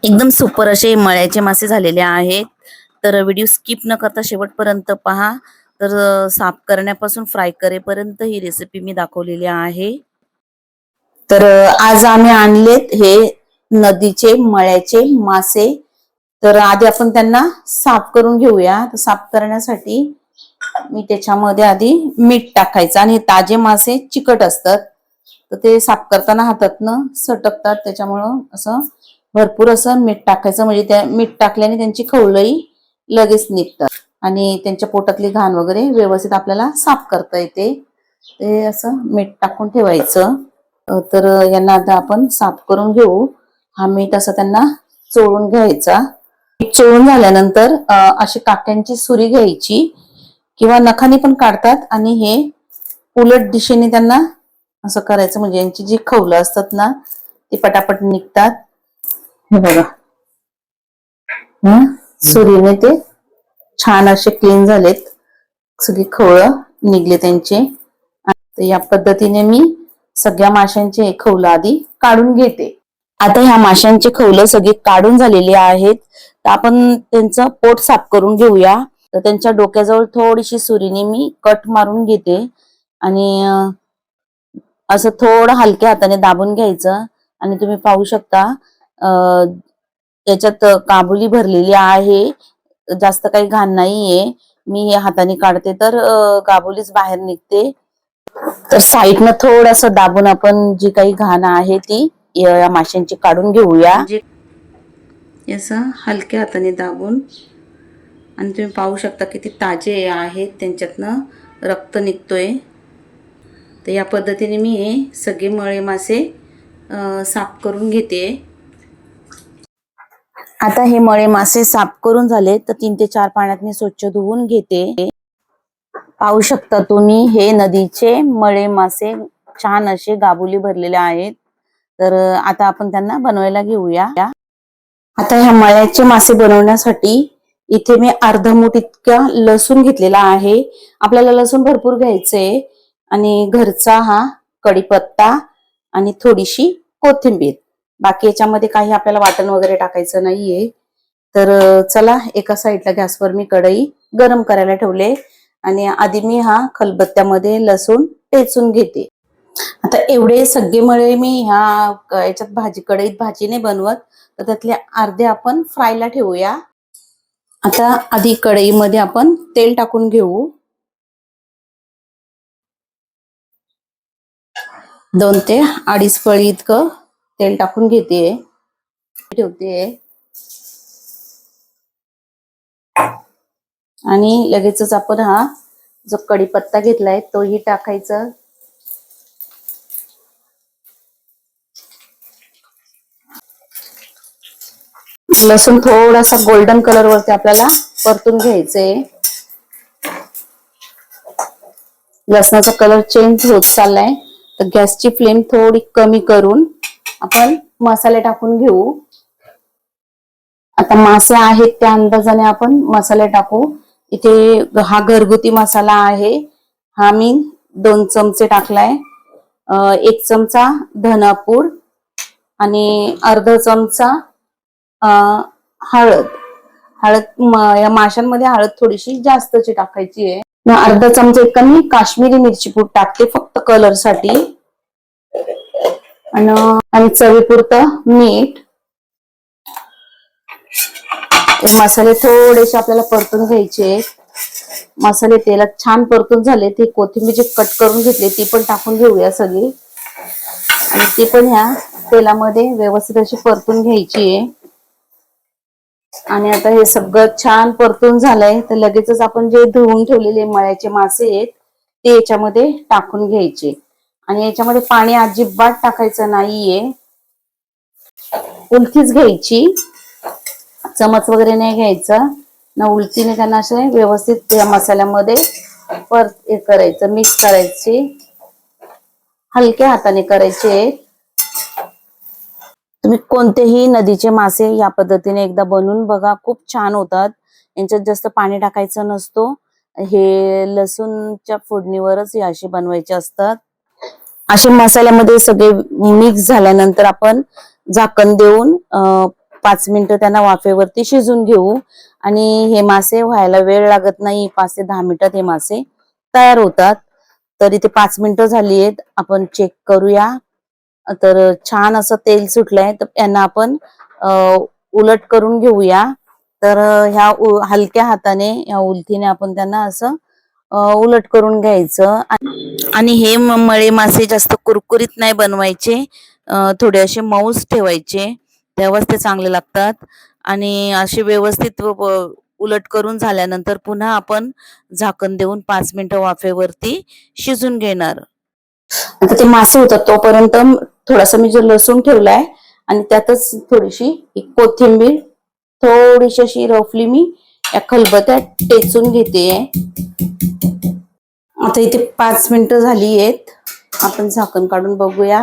एकदम सुपर असे मळ्याचे मासे झालेले आहेत. तर व्हिडिओ स्किप न करता शेवटपर्यंत पहा. तर साफ करण्यापासून फ्राय करेपर्यंत ही रेसिपी मी दाखवलेली आहे. तर आज आम्ही आणलेत हे नदीचे मळ्याचे मासे. तर आधी आपण त्यांना साफ करून घेऊया. तर साफ करण्यासाठी मी त्याच्यामध्ये आधी मीठ टाकायचं, आणि ताजे मासे चिकट असतात तर ते साफ करताना हातातनं सटकतात, त्याच्यामुळं असं भरपूर असं मीठ टाकायचं, म्हणजे त्या मीठ टाकल्याने त्यांची खवलई लगेच निघतात आणि त्यांच्या पोटातली घाण वगैरे व्यवस्थित आपल्याला साफ करता येते. ते असं मीठ टाकून ठेवायचं. तर यांना आता आपण साफ करून घेऊ. हा मीठ असं त्यांना चोळून घ्यायचा. मीठ चोळून झाल्यानंतर अशी काट्यांची सुरी घ्यायची किंवा नखाने पण काढतात, आणि हे उलट दिशेने त्यांना असं करायचं, म्हणजे यांची जी खवलं असतात ना ती पटापट निघतात. हे बघा, सुरीने ते छान असे क्लीन झालेत, सगळी खवळं निघले त्यांचे. तर या पद्धतीने मी सगळ्या माशांचे खवलं आधी काढून घेते. आता ह्या माशांचे खवलं सगळे काढून झालेले आहेत. तर आपण त्यांचं पोट साफ करून घेऊया. तर त्यांच्या डोक्याजवळ थोडीशी सुरीने मी कट मारून घेते, आणि असं थोडं हलक्या हाताने दाबून घ्यायचं. आणि तुम्ही पाहू शकता त्याच्यात काबुली भरलेली आहे, जास्त काही घाण नाहीये. मी हे हाताने काढते तर काबुलीच बाहेर निघते. तर साईडनं थोडस दाबून आपण जी काही घाण आहे ती या माशांची काढून घेऊया. असं हलक्या हाताने दाबून, आणि तुम्ही पाहू शकता किती ताजे आहेत, त्यांच्यातनं रक्त निघतोय. तर या पद्धतीने मी हे सगळे मळे मासे साफ करून घेते. आता हे मळे मासे साफ करून झाले तर 3 ते 4 पाण्यात मी स्वच्छ धुवून घेते. पाहू शकता तुम्ही हे नदीचे मळे मासे छान असे गाबुली भरलेले आहेत. तर आता आपण त्यांना बनवायला घेऊया. आता ह्या मळ्याचे मासे बनवण्यासाठी इथे मी अर्धा मूठ इतका लसूण घेतलेला आहे. आपल्याला लसूण भरपूर घ्यायचंय, आणि घरचा हा कढीपत्ता आणि थोडीशी कोथिंबीर. बाकी याच्यामध्ये काही आपल्याला वाटण वगैरे टाकायचं नाहीये. तर चला, एका साईडला गॅसवर मी कढई गरम करायला ठेवले, आणि आधी मी हा खलबत्त्यामध्ये लसूण टेचून घेते. आता एवढे सगळे मळे मी ह्या याच्यात कढईत भाजी नाही बनवत, तर त्यातले अर्धे आपण फ्रायला ठेवूया. आता आधी कढईमध्ये आपण तेल टाकून घेऊ. 2 ते 2.5 पळी इतकं तेल टाकून ठेवते. आणि लगेचच आपण हा जो कढीपत्ता घेतलाय तोही टाकायचा. लसूण थोडासा गोल्डन कलर वरती आपल्याला परतून घ्यायचंय. लसणाचा कलर चेंज होत चाललाय, तर गॅसची फ्लेम थोडी कमी करून आपण मसाले टाकून घेऊ. आता मासे आहेत त्या अंदाजाने आपण मसाले टाकू. इथे हा घरगुती मसाला आहे, हा मी 2 चमचे टाकलाय. 1 चमचा धनापूड आणि अर्धा चमचा हळद. या माशांमध्ये हळद थोडीशी जास्तची टाकायची आहे. अर्धा चमचा इतका मी काश्मीरी मिरची पूड टाकते, फक्त कलर साठी. आणि चवीपुरतं मीठ. मसाले थोडेसे आपल्याला परतून घ्यायचे. मसाले तेलात छान परतून झाले, ते कोथिंबीर जे कट करून घेतले ती पण टाकून घेऊया सगळी, आणि ती पण ह्या तेलामध्ये व्यवस्थित अशी परतून घ्यायची आहे. आणि आता हे सगळं छान परतून झालंय, तर लगेचच आपण जे धुवून ठेवलेले मळ्याचे मासे आहेत ते याच्यामध्ये टाकून घ्यायचे. आणि याच्यामध्ये पाणी अजिबात टाकायचं नाहीये, उलटीच घ्यायची, चमच वगैरे नाही घ्यायचा ना. उलटीने त्यांना असे व्यवस्थित त्या मसाल्यामध्ये करायचं, मिक्स करायची, हलक्या हाताने करायचे. तुम्ही कोणतेही नदीचे मासे या पद्धतीने एकदा बनवून बघा, खूप छान होतात. यांच्यात जास्त पाणी टाकायचं नसतो. हे लसूणच्या फोडणीवरच हे असे बनवायचे असतात. असे मसाल्यामध्ये सगळे मिक्स झाल्यानंतर आपण झाकण देऊन 5 मिनिटं त्यांना वाफेवरती शिजून घेऊ. आणि हे मासे व्हायला वेळ लागत नाही, 5 ते 10 मिनिटात हे मासे तयार होतात. तरी ते 5 मिनिटं झाली आहेत, आपण चेक करूया. तर छान असं तेल सुटलंय, तर यांना आपण उलट करून घेऊया. तर ह्या हलक्या हाताने या उलथीने आपण त्यांना असं उलट करून घ्यायचं. आणि हे मळे मासे जास्त कुरकुरीत नाही बनवायचे, थोडे असे मऊच ठेवायचे, तेव्हाच ते चांगले लागतात. आणि असे व्यवस्थित उलट करून झाल्यानंतर पुन्हा आपण झाकण देऊन 5 मिनिटं वाफेवरती शिजून घेणार. आता ते मासे होतात तोपर्यंत थोडासा मी जो लसूण ठेवलाय आणि त्यातच थोडीशी कोथिंबीर, थोडीशी अशी रफली मी या खलबत्यात टेचून घेते. आता इथे 5 मिनिटं झाली आहेत, आपण झाकण काढून बघूया.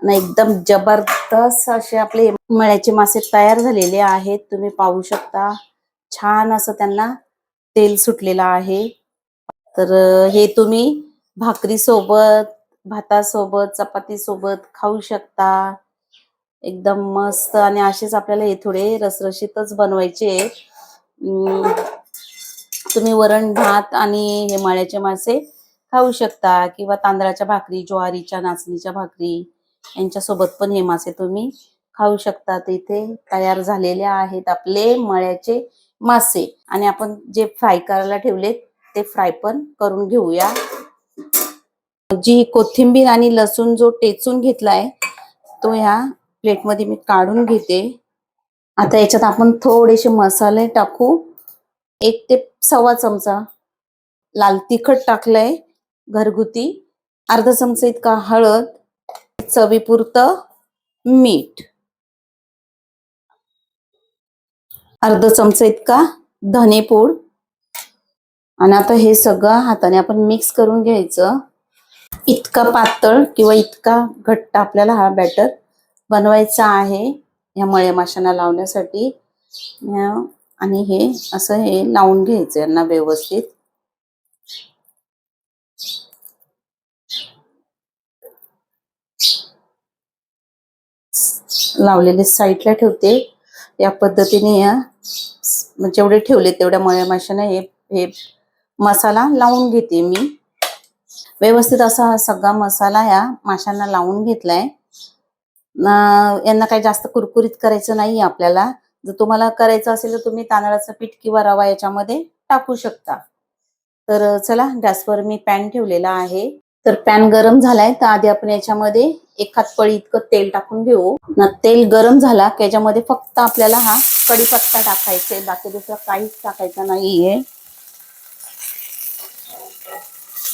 आणि एकदम जबरदस्त असे आपले मळ्याचे मासे तयार झालेले आहेत. तुम्ही पाहू शकता, छान असं त्यांना तेल सुटलेलं आहे. तर हे तुम्ही भाकरी सोबत, भातासोबत, चपाती सोबत खाऊ शकता, एकदम मस्त. आणि असेच आपल्याला हे थोडे रसरशीतच बनवायचे. तुम्ही वरण भात आणि हे मळ्याचे मासे खाऊ शकता, किंवा तांदळाच्या भाकरी, ज्वारीच्या, नाचणीच्या भाकरी यांच्या सोबत पण हे मासे तुम्ही खाऊ शकता. इथे तयार झालेले आहेत आपले मळ्याचे मासे. आणि आपण जे फ्राय करायला ठेवले ते फ्राय पण करून घेऊया. जी कोथिंबीर आणि लसूण जो टेचून घेतलाय तो ह्या प्लेटमध्ये मी काढून घेते. आता याच्यात आपण थोडेसे मसाले टाकू. 1 ते सव्वा चमचा लाल तिखट टाकलंय घरगुती, अर्धा चमचा इतका हळद, चवीपुरतं मीठ, अर्धा चमचा इतका धनेपूड. आणि आता हे सगळं हाताने आपण मिक्स करून घ्यायचं. इतका पातळ किंवा इतका घट्ट आपल्याला हा बॅटर बनवायचा आहे या मळे माशांना लावण्यासाठी. आणि हे असं हे लावून घ्यायचं यांना व्यवस्थित. लावलेले साईडला ठेवते. या पद्धतीने या जेवढे ठेवले तेवढ्या मळ्या माशांना हे मसाला लावून घेते मी. व्यवस्थित असा हा सगळा मसाला या माशांना लावून घेतलाय. यांना काही जास्त कुरकुरीत करायचं नाही आपल्याला. जर तुम्हाला करायचं असेल तर तुम्ही तांदळाचं पीठ किंवा रवा याच्यामध्ये टाकू शकता. तर चला, गॅसवर मी पॅन ठेवलेला आहे. तर पॅन गरम झालाय, तर आधी आपण याच्यामध्ये 1 हात पळी इतकं तेल टाकून घेऊ. तेल गरम झाला की याच्यामध्ये फक्त आपल्याला हा कढीपत्ता टाकायचा आहे, बाकी दुसरं काहीच टाकायचं नाहीये.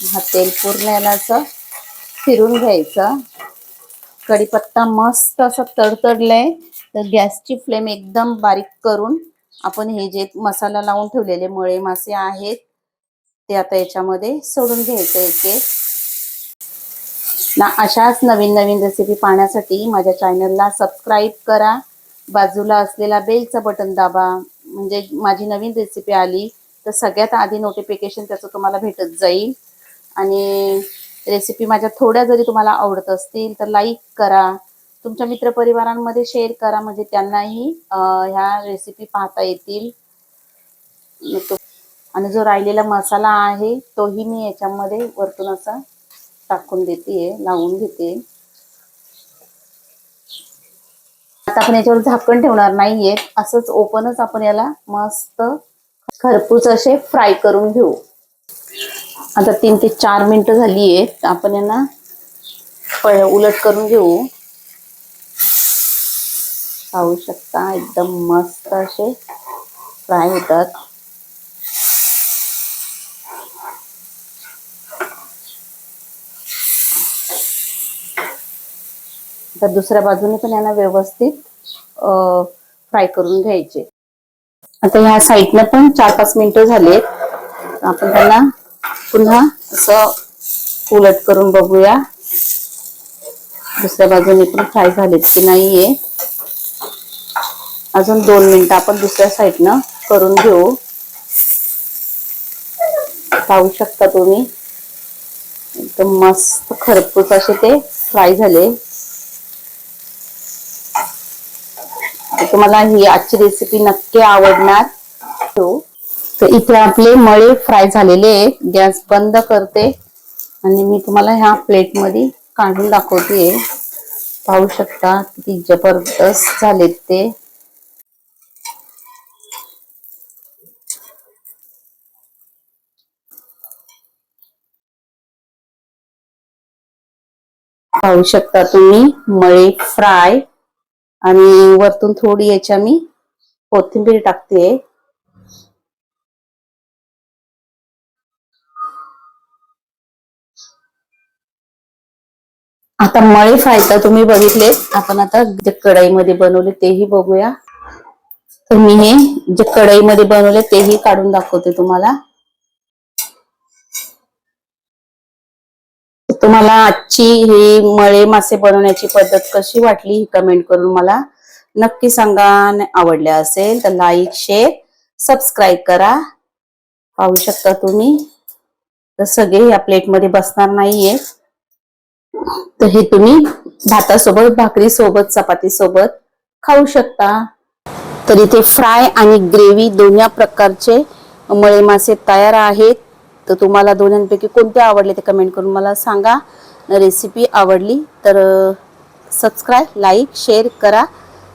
हा तेल पूर्ण याला असं फिरून घ्यायचं. कढीपत्ता मस्त असं तडतडलंय, तर गॅसची फ्लेम एकदम बारीक करून आपण हे जे मसाला लावून ठेवलेले मळे मासे आहेत ते आता याच्यामध्ये सोडून घ्यायचं एक ना. अशाच नवीन नवीन रेसिपी पाहण्यासाठी माझ्या चॅनलला सबस्क्राईब करा, बाजूला असलेला बेलचं बटन दाबा, म्हणजे माझी नवीन रेसिपी आली तर सगळ्यात आधी नोटिफिकेशन त्याचं तुम्हाला भेटत जाईल. आणि रेसिपी माझ्या थोड्या जरी तुम्हाला आवडत असतील तर लाईक करा, तुमच्या मित्रपरिवारांमध्ये शेअर करा, म्हणजे त्यांनाही ह्या रेसिपी पाहता येतील. आणि जो राहिलेला मसाला आहे तोही मी याच्यामध्ये वरतून असा टाकून देते, लावून घेते. आता आपण याच्यावर झाकण ठेवणार नाहीये, असंच ओपनच आपण याला मस्त खरपूस असे फ्राय करून घेऊ. आता 3 ते 4 मिनिटं झाली आहेत, आपण यांना उलट करून घेऊ. पाहू शकता एकदम मस्त असे फ्राय होतात. तर दुसऱ्या बाजूने पण यांना व्यवस्थित फ्राय करून घ्यायचे. आता ह्या साईडला पण 4-5 मिनिटं झालेत, आपण त्यांना पुन्हा असं उलट करून बघूया दुसऱ्या बाजूने पण फ्राय झालेत की नाहीये. अजून 2 मिनिटं आपण दुसऱ्या साईडनं करून घेऊ. पाहू शकता तुम्ही एकदम मस्त खरपूस असे ते फ्राय झाले. तुम्हाला ही आजची रेसिपी नक्की आवडणार. तर इथे आपले मळे फ्राय झालेले आहेत. गॅस बंद करते आणि मी तुम्हाला ह्या प्लेट मध्ये काढून दाखवते. पाहू शकता किती जबरदस्त झालेत ते. पाहू शकता तुम्ही मळे फ्राय आणि वरतून थोडी याच्या मी कोथिंबीर टाकते. आता मळे फ्राय तर तुम्ही बघितले. आपण आता जे कढईमध्ये बनवले तेही बघूया. तर मी हे जे कढईमध्ये बनवले तेही काढून दाखवते तुम्हाला. तुम्हाला आजची ही मळे मासे बनवण्याची पद्धत कशी वाटली ही कमेंट करून मला नक्की सांगा. आवडले असेल तर लाईक शेअर सबस्क्राईब करा. पाहू शकता तुम्ही तर सगळे या प्लेटमध्ये बसणार नाहीये. तर हे तुम्ही भातासोबत, भाकरी सोबत, चपाती सोबत खाऊ शकता. तर इथे फ्राय आणि ग्रेव्ही दोन्ही प्रकारचे मळे मासे तयार आहेत. तर तुम्हाला दोन्हीपैकी कोणते आवडले ते कमेंट करून मला सांगा. रेसिपी आवडली तर सबस्क्राईब, लाईक, शेअर करा.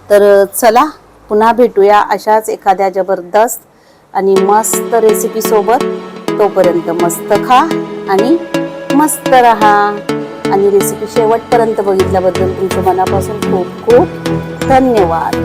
तर चला पुन्हा भेटूया अशाच एखाद्या जबरदस्त आणि मस्त रेसिपी सोबत. तोपर्यंत मस्त खा आणि मस्त रहा. आणि रेसिपी शेवटपर्यंत बघितल्याबद्दल तुमच्या मनापासून खूप खूप धन्यवाद.